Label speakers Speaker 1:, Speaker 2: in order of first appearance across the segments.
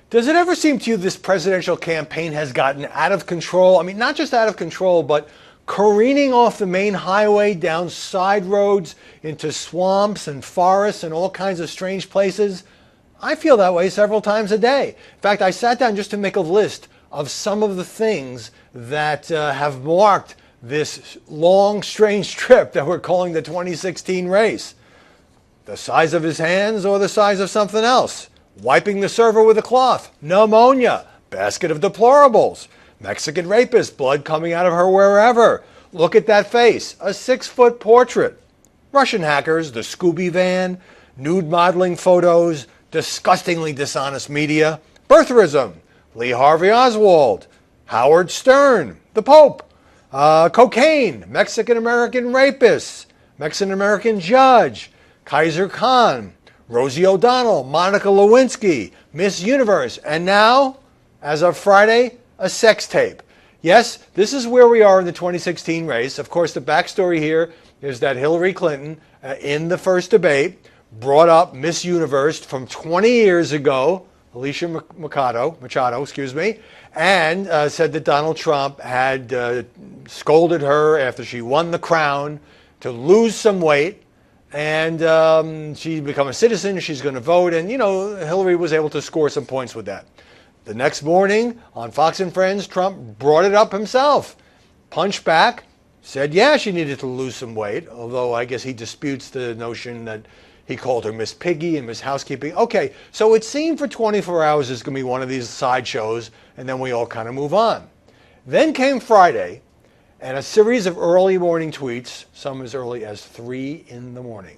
Speaker 1: Does it ever seem to you this presidential campaign has gotten out of control? I mean, not just out of control, but careening off the main highway down side roads into swamps and forests and all kinds of strange places? I feel that way several times a day. In fact, I sat down just to make a list of some of the things that have marked this long, strange trip that we're calling the 2016 race. The size of his hands or the size of something else? Wiping the server with a cloth, pneumonia, basket of deplorables, Mexican rapist, blood coming out of her wherever. Look at that face, a 6-foot portrait. Russian hackers, the Scooby van, nude modeling photos, disgustingly dishonest media, birtherism, Lee Harvey Oswald, Howard Stern, the Pope, cocaine, Mexican-American rapists, Mexican-American judge, Kaiser Khan, Rosie O'Donnell, Monica Lewinsky, Miss Universe, and now, as of Friday, a sex tape. Yes, this is where we are in the 2016 race. Of course, the backstory here is that Hillary Clinton, in the first debate, brought up Miss Universe from 20 years ago, Alicia Machado, and said that Donald Trump had scolded her after she won the crown to lose some weight. And she'd become a citizen, she's going to vote, and, you know, Hillary was able to score some points with that. The next morning, on Fox and Friends, Trump brought it up himself, punched back, said, yeah, she needed to lose some weight, although I guess he disputes the notion that he called her Miss Piggy and Miss Housekeeping. Okay, so it seemed for 24 hours it's going to be one of these sideshows, and then we all kind of move on. Then came Friday, and a series of early morning tweets, some as early as 3 in the morning,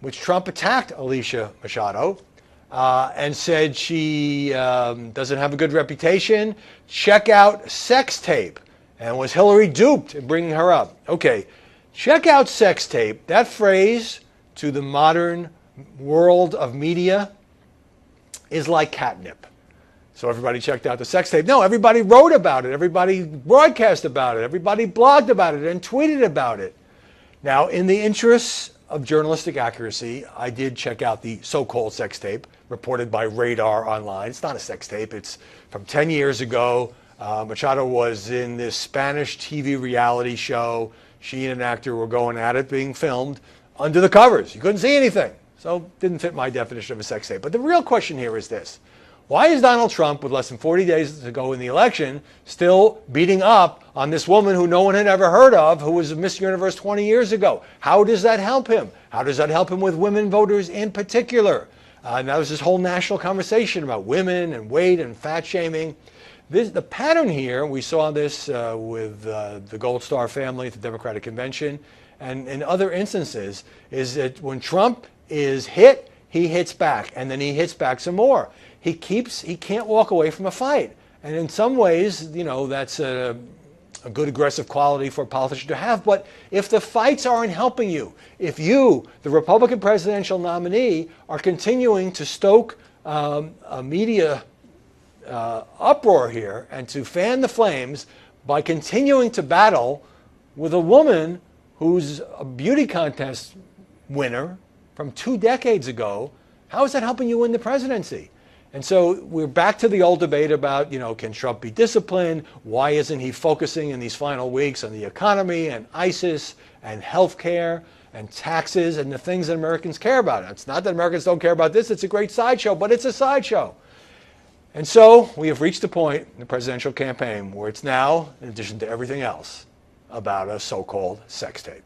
Speaker 1: which Trump attacked Alicia Machado and said she doesn't have a good reputation. Check out sex tape. And was Hillary duped in bringing her up? Okay, check out sex tape. That phrase to the modern world of media is like catnip. So everybody checked out the sex tape. No, everybody wrote about it. Everybody broadcast about it. Everybody blogged about it and tweeted about it. Now, in the interests of journalistic accuracy, I did check out the so-called sex tape reported by Radar Online. It's not a sex tape. It's from 10 years ago. Machado was in this Spanish TV reality show. She and an actor were going at it, being filmed under the covers. You couldn't see anything. So it didn't fit my definition of a sex tape. But the real question here is this. Why is Donald Trump, with less than 40 days to go in the election, still beating up on this woman who no one had ever heard of, who was Miss Universe 20 years ago? How does that help him? How does that help him with women voters in particular? Now there's this whole national conversation about women and weight and fat shaming. The pattern here, we saw this with the Gold Star family at the Democratic Convention, and in other instances, is that when Trump is hit, he hits back, and then he hits back some more. He can't walk away from a fight. And in some ways, you know, that's a good aggressive quality for a politician to have. But if the fights aren't helping you, if you, the Republican presidential nominee, are continuing to stoke a media uproar here and to fan the flames by continuing to battle with a woman who's a beauty contest winner from 2 decades ago, how is that helping you win the presidency? And so we're back to the old debate about, you know, can Trump be disciplined? Why isn't he focusing in these final weeks on the economy and ISIS and healthcare and taxes and the things that Americans care about? It's not that Americans don't care about this. It's a great sideshow, but it's a sideshow. And so we have reached a point in the presidential campaign where it's now, in addition to everything else, about a so-called sex tape.